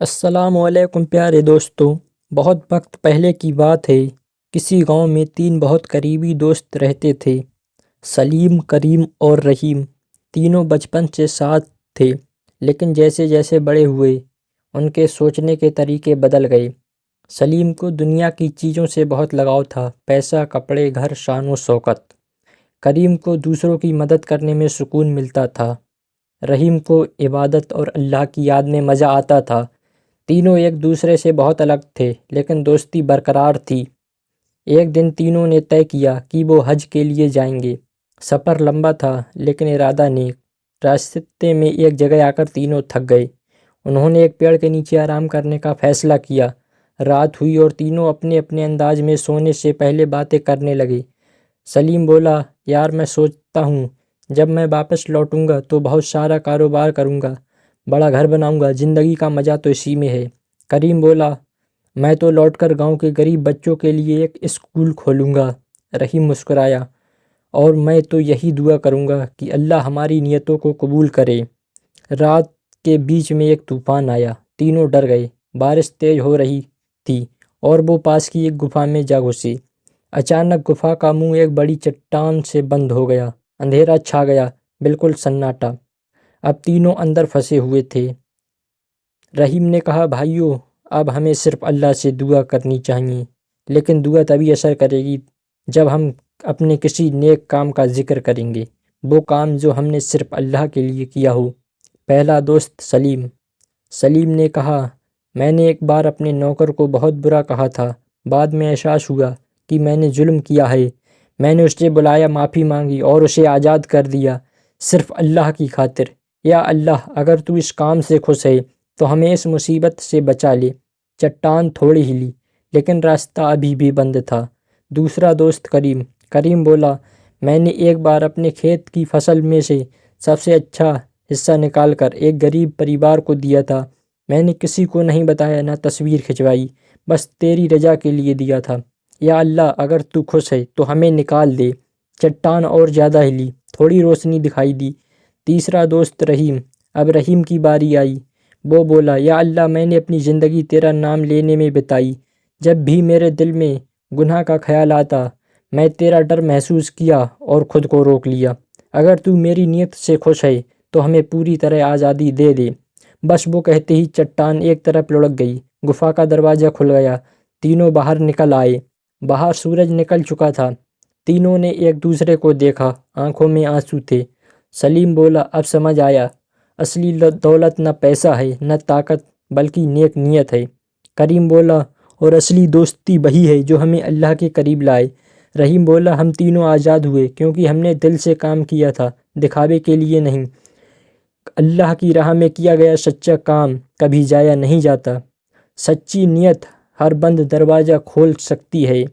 السلام علیکم پیارے دوستوں، بہت وقت پہلے کی بات ہے۔ کسی گاؤں میں 3 بہت قریبی دوست رہتے تھے۔ سلیم، کریم اور رحیم تینوں بچپن سے ساتھ تھے، لیکن جیسے جیسے بڑے ہوئے ان کے سوچنے کے طریقے بدل گئے۔ سلیم کو دنیا کی چیزوں سے بہت لگاؤ تھا، پیسہ، کپڑے، گھر، شان و شوکت۔ کریم کو دوسروں کی مدد کرنے میں سکون ملتا تھا۔ رحیم کو عبادت اور اللہ کی یاد میں مزہ آتا تھا۔ تینوں ایک دوسرے سے بہت الگ تھے، لیکن دوستی برقرار تھی۔ ایک دن تینوں نے طے کیا کہ وہ حج کے لیے جائیں گے۔ سفر لمبا تھا لیکن ارادہ نیک۔ راستے میں ایک جگہ آ کر تینوں تھک گئے۔ انہوں نے ایک پیڑ کے نیچے آرام کرنے کا فیصلہ کیا۔ رات ہوئی اور تینوں اپنے اپنے انداز میں سونے سے پہلے باتیں کرنے لگے۔ سلیم بولا، یار میں سوچتا ہوں جب میں واپس لوٹوں گا تو بہت سارا کاروبار کروں گا، بڑا گھر بناؤں گا، زندگی کا مزہ تو اسی میں ہے۔ کریم بولا، میں تو لوٹ کر گاؤں کے غریب بچوں کے لیے ایک اسکول کھولوں گا۔ رحیم مسکرایا، اور میں تو یہی دعا کروں گا کہ اللہ ہماری نیتوں کو قبول کرے۔ رات کے بیچ میں ایک طوفان آیا۔ تینوں ڈر گئے۔ بارش تیز ہو رہی تھی اور وہ پاس کی ایک گفا میں جا گھسے۔ اچانک گفا کا منہ ایک بڑی چٹان سے بند ہو گیا۔ اندھیرا چھا گیا، بالکل سناٹا۔ اب تینوں اندر پھنسے ہوئے تھے۔ رحیم نے کہا، بھائیو، اب ہمیں صرف اللہ سے دعا کرنی چاہیے، لیکن دعا تبھی اثر کرے گی جب ہم اپنے کسی نیک کام کا ذکر کریں گے، وہ کام جو ہم نے صرف اللہ کے لیے کیا ہو۔ پہلا دوست سلیم۔ سلیم نے کہا، میں نے ایک بار اپنے نوکر کو بہت برا کہا تھا۔ بعد میں احساس ہوا کہ میں نے ظلم کیا ہے۔ میں نے اسے بلایا، معافی مانگی اور اسے آزاد کر دیا، صرف اللہ کی خاطر۔ یا اللہ، اگر تو اس کام سے خوش ہے تو ہمیں اس مصیبت سے بچا لے۔ چٹان تھوڑی ہلی، لیکن راستہ ابھی بھی بند تھا۔ دوسرا دوست کریم۔ کریم بولا، میں نے ایک بار اپنے کھیت کی فصل میں سے سب سے اچھا حصہ نکال کر ایک غریب پریوار کو دیا تھا۔ میں نے کسی کو نہیں بتایا، نہ تصویر کھنچوائی، بس تیری رضا کے لیے دیا تھا۔ یا اللہ، اگر تو خوش ہے تو ہمیں نکال دے۔ چٹان اور زیادہ ہلی، تھوڑی روشنی دکھائی دی۔ تیسرا دوست رحیم۔ اب رحیم کی باری آئی۔ وہ بولا، یا اللہ، میں نے اپنی زندگی تیرا نام لینے میں بتائی۔ جب بھی میرے دل میں گناہ کا خیال آتا، میں تیرا ڈر محسوس کیا اور خود کو روک لیا۔ اگر تو میری نیت سے خوش ہے تو ہمیں پوری طرح آزادی دے دے۔ بس وہ کہتے ہی چٹان ایک طرف لڑک گئی۔ گفا کا دروازہ کھل گیا۔ تینوں باہر نکل آئے۔ باہر سورج نکل چکا تھا۔ تینوں نے ایک دوسرے کو دیکھا، آنکھوں میں آنسو تھے۔ سلیم بولا، اب سمجھ آیا، اصلی دولت نہ پیسہ ہے، نہ طاقت، بلکہ نیک نیت ہے۔ کریم بولا، اور اصلی دوستی وہی ہے جو ہمیں اللہ کے قریب لائے۔ رحیم بولا، ہم تینوں آزاد ہوئے کیونکہ ہم نے دل سے کام کیا تھا، دکھاوے کے لیے نہیں۔ اللہ کی راہ میں کیا گیا سچا کام کبھی ضائع نہیں جاتا۔ سچی نیت ہر بند دروازہ کھول سکتی ہے۔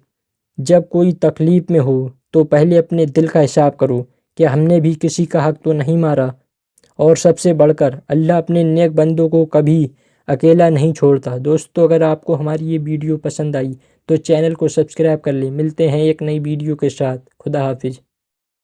جب کوئی تکلیف میں ہو تو پہلے اپنے دل کا حساب کرو کہ ہم نے بھی کسی کا حق تو نہیں مارا۔ اور سب سے بڑھ کر، اللہ اپنے نیک بندوں کو کبھی اکیلا نہیں چھوڑتا۔ دوستو، اگر آپ کو ہماری یہ ویڈیو پسند آئی تو چینل کو سبسکرائب کر لیں۔ ملتے ہیں ایک نئی ویڈیو کے ساتھ۔ خدا حافظ۔